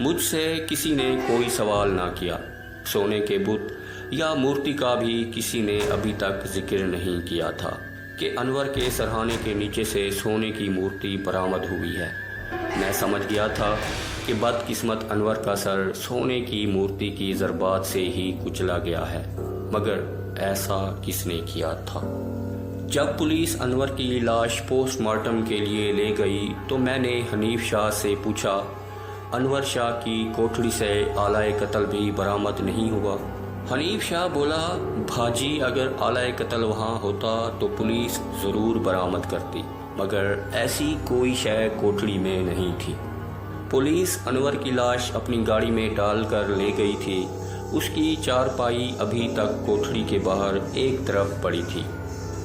مجھ سے کسی نے کوئی سوال نہ کیا۔ سونے کے بت یا مورتی کا بھی کسی نے ابھی تک ذکر نہیں کیا تھا کہ انور کے سرہانے کے نیچے سے سونے کی مورتی برآمد ہوئی ہے۔ میں سمجھ گیا تھا کہ بدقسمت انور کا سر سونے کی مورتی کی ضربات سے ہی کچلا گیا ہے، مگر ایسا کس نے کیا تھا؟ جب پولیس انور کی لاش پوسٹ مارٹم کے لیے لے گئی تو میں نے حنیف شاہ سے پوچھا، انور شاہ کی کوٹھڑی سے آلۂ قتل بھی برآمد نہیں ہوا؟ حنیف شاہ بولا، بھاجی اگر آلۂ قتل وہاں ہوتا تو پولیس ضرور برآمد کرتی، مگر ایسی کوئی شے کوٹھڑی میں نہیں تھی۔ پولیس انور کی لاش اپنی گاڑی میں ڈال کر لے گئی تھی۔ اس کی چارپائی ابھی تک کوٹھڑی کے باہر ایک طرف پڑی تھی۔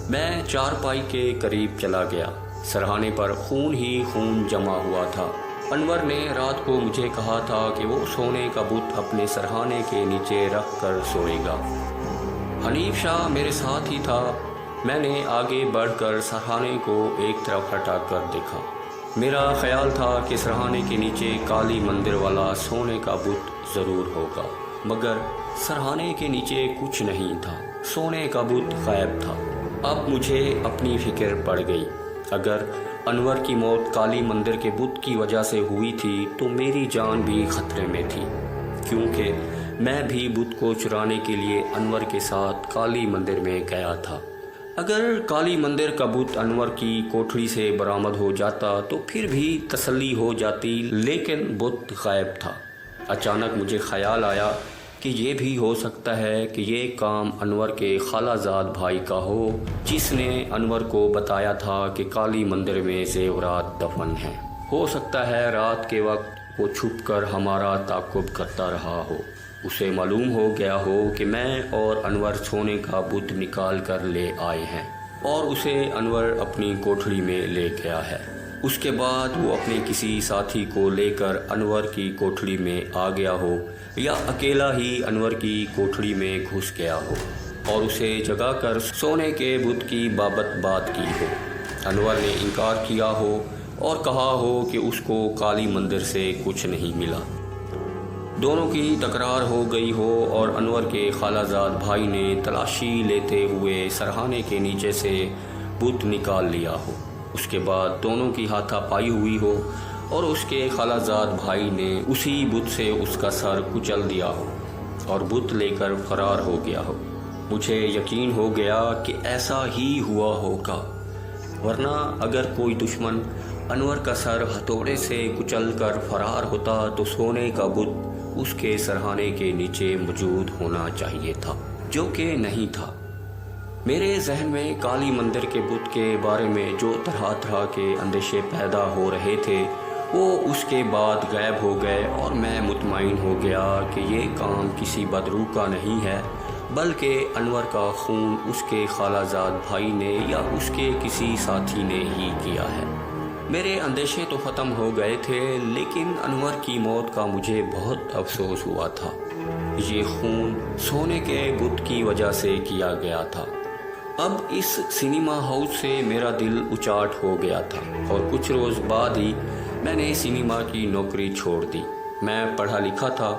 میں چارپائی کے قریب چلا گیا۔ سرہانے پر خون ہی خون جمع ہوا تھا۔ انور نے رات کو مجھے کہا تھا کہ وہ سونے کا بت اپنے سرہانے کے نیچے رکھ کر سوئے گا۔ حنیف شاہ میرے ساتھ ہی تھا۔ میں نے آگے بڑھ کر سرہانے کو ایک طرف ہٹا کر دیکھا۔ میرا خیال تھا کہ سرہانے کے نیچے کالی مندر والا سونے کا بت ضرور ہوگا، مگر سرہانے کے نیچے کچھ نہیں تھا۔ سونے کا بت غائب تھا۔ اب مجھے اپنی فکر پڑ گئی۔ اگر انور کی موت کالی مندر کے بت کی وجہ سے ہوئی تھی تو میری جان بھی خطرے میں تھی، کیونکہ میں بھی بت کو چرانے کے لیے انور کے ساتھ کالی مندر میں گیا تھا۔ اگر کالی مندر کا بت انور کی کوٹھڑی سے برآمد ہو جاتا تو پھر بھی تسلی ہو جاتی، لیکن بت غائب تھا۔ اچانک مجھے خیال آیا کہ یہ بھی ہو سکتا ہے کہ یہ کام انور کے خالہ زاد بھائی کا ہو، جس نے انور کو بتایا تھا کہ کالی مندر میں زیورات دفن ہیں۔ ہو سکتا ہے رات کے وقت وہ چھپ کر ہمارا تعاقب کرتا رہا ہو۔ اسے معلوم ہو گیا ہو کہ میں اور انور سونے کا بت نکال کر لے آئے ہیں اور اسے انور اپنی کوٹھڑی میں لے گیا ہے۔ اس کے بعد وہ اپنے کسی ساتھی کو لے کر انور کی کوٹھڑی میں آ گیا ہو، یا اکیلا ہی انور کی کوٹھڑی میں گھس گیا ہو اور اسے جگا کر سونے کے بت کی بابت بات کی ہو۔ انور نے انکار کیا ہو اور کہا ہو کہ اس کو کالی مندر سے کچھ نہیں ملا۔ دونوں کی تکرار ہو گئی ہو اور انور کے خالہ زاد بھائی نے تلاشی لیتے ہوئے سرہانے کے نیچے سے بت نکال لیا ہو۔ اس کے بعد دونوں کی ہاتھا پائی ہوئی ہو اور اس کے خالہ زاد بھائی نے اسی بت سے اس کا سر کچل دیا ہو اور بت لے کر فرار ہو گیا ہو۔ مجھے یقین ہو گیا کہ ایسا ہی ہوا ہوگا، ورنہ اگر کوئی دشمن انور کا سر ہتھوڑے سے کچل کر فرار ہوتا تو سونے کا بت اس کے سرہانے کے نیچے موجود ہونا چاہیے تھا، جو کہ نہیں تھا۔ میرے ذہن میں کالی مندر کے بت کے بارے میں جو طرح طرح کے اندیشے پیدا ہو رہے تھے وہ اس کے بعد غائب ہو گئے، اور میں مطمئن ہو گیا کہ یہ کام کسی بدروح کا نہیں ہے، بلکہ انور کا خون اس کے خالہ زاد بھائی نے یا اس کے کسی ساتھی نے ہی کیا ہے۔ میرے اندیشے تو ختم ہو گئے تھے، لیکن انور کی موت کا مجھے بہت افسوس ہوا تھا۔ یہ خون سونے کے بت کی وجہ سے کیا گیا تھا۔ اب اس سنیما ہاؤس سے میرا دل اچاٹ ہو گیا تھا، اور کچھ روز بعد ہی میں نے سنیما کی نوکری چھوڑ دی۔ میں پڑھا لکھا تھا،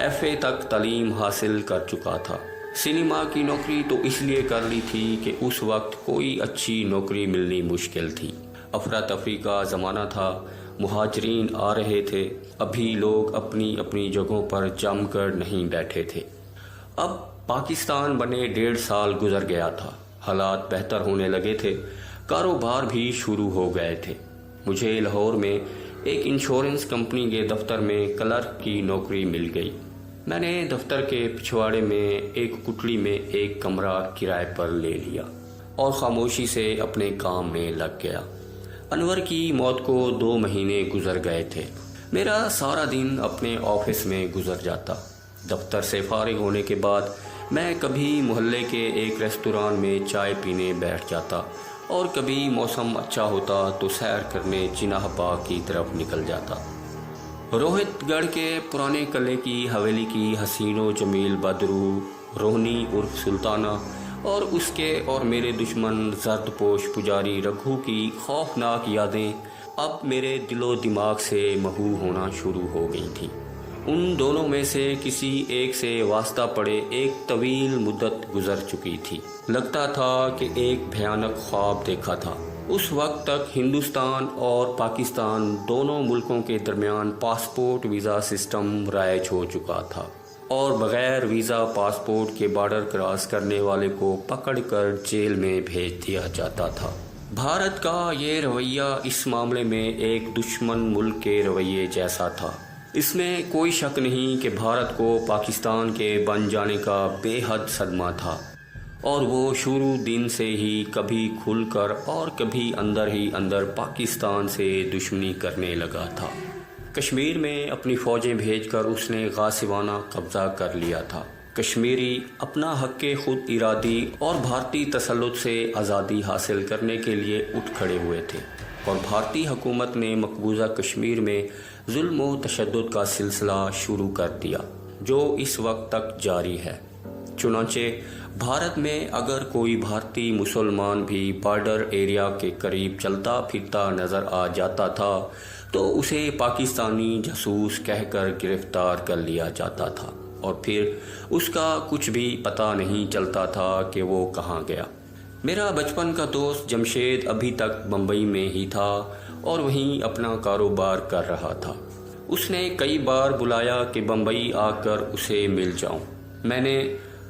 FA تک تعلیم حاصل کر چکا تھا۔ سنیما کی نوکری تو اس لیے کر لی تھی کہ اس وقت کوئی اچھی نوکری ملنی مشکل تھی۔ افراتفری کا زمانہ تھا، مہاجرین آ رہے تھے، ابھی لوگ اپنی اپنی جگہوں پر جم کر نہیں بیٹھے تھے۔ اب پاکستان بنے 1.5 سال گزر گیا تھا، حالات بہتر ہونے لگے تھے، کاروبار بھی شروع ہو گئے تھے۔ مجھے لاہور میں ایک انشورنس کمپنی کے دفتر میں کلرک کی نوکری مل گئی۔ میں نے دفتر کے پچھواڑے میں ایک کٹڑی میں ایک کمرہ کرائے پر لے لیا اور خاموشی سے اپنے کام میں لگ گیا۔ انور کی موت کو 2 مہینے گزر گئے تھے۔ میرا سارا دن اپنے آفس میں گزر جاتا۔ دفتر سے فارغ ہونے کے بعد میں کبھی محلے کے ایک ریستوران میں چائے پینے بیٹھ جاتا، اور کبھی موسم اچھا ہوتا تو سیر کرنے جناح باغ کی طرف نکل جاتا۔ روہت گڑھ کے پرانے قلعے کی حویلی کی حسین و جمیل بدروح روہنی عرف سلطانہ اور اس کے اور میرے دشمن زرد پوش پجاری رگھو کی خوفناک یادیں اب میرے دل و دماغ سے محو ہونا شروع ہو گئی تھیں۔ ان دونوں میں سے کسی ایک سے واسطہ پڑے ایک طویل مدت گزر چکی تھی۔ لگتا تھا کہ ایک بھیانک خواب دیکھا تھا۔ اس وقت تک ہندوستان اور پاکستان دونوں ملکوں کے درمیان پاسپورٹ ویزا سسٹم رائج ہو چکا تھا اور بغیر ویزا پاسپورٹ کے بارڈر کراس کرنے والے کو پکڑ کر جیل میں بھیج دیا جاتا تھا۔ بھارت کا یہ رویہ اس معاملے میں ایک دشمن ملک کے رویے جیسا تھا۔ اس میں کوئی شک نہیں کہ بھارت کو پاکستان کے بن جانے کا بے حد صدمہ تھا اور وہ شروع دن سے ہی کبھی کھل کر اور کبھی اندر ہی اندر پاکستان سے دشمنی کرنے لگا تھا۔ کشمیر میں اپنی فوجیں بھیج کر اس نے غاصبانہ قبضہ کر لیا تھا۔ کشمیری اپنا حق خود ارادی اور بھارتی تسلط سے آزادی حاصل کرنے کے لیے اٹھ کھڑے ہوئے تھے اور بھارتی حکومت نے مقبوضہ کشمیر میں ظلم و تشدد کا سلسلہ شروع کر دیا جو اس وقت تک جاری ہے۔ چنانچہ بھارت میں اگر کوئی بھارتی مسلمان بھی بارڈر ایریا کے قریب چلتا پھرتا نظر آ جاتا تھا تو اسے پاکستانی جاسوس کہہ کر گرفتار کر لیا جاتا تھا اور پھر اس کا کچھ بھی پتہ نہیں چلتا تھا کہ وہ کہاں گیا۔ میرا بچپن کا دوست جمشید ابھی تک بمبئی میں ہی تھا اور وہیں اپنا کاروبار کر رہا تھا۔ اس نے کئی بار بلایا کہ بمبئی آ کر اسے مل جاؤں۔ میں نے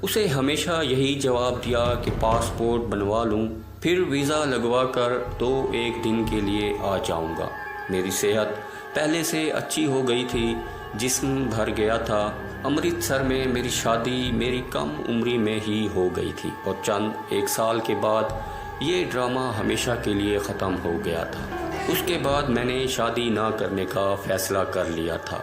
اسے ہمیشہ یہی جواب دیا کہ پاسپورٹ بنوا لوں، پھر ویزا لگوا کر 2-1 دن کے لیے آ جاؤں گا۔ میری صحت پہلے سے اچھی ہو گئی تھی، جسم بھر گیا تھا۔ امرتسر میں میری شادی میری کم عمری میں ہی ہو گئی تھی اور چند 1 سال کے بعد یہ ڈرامہ ہمیشہ کے لیے ختم ہو گیا تھا۔ اس کے بعد میں نے شادی نہ کرنے کا فیصلہ کر لیا تھا۔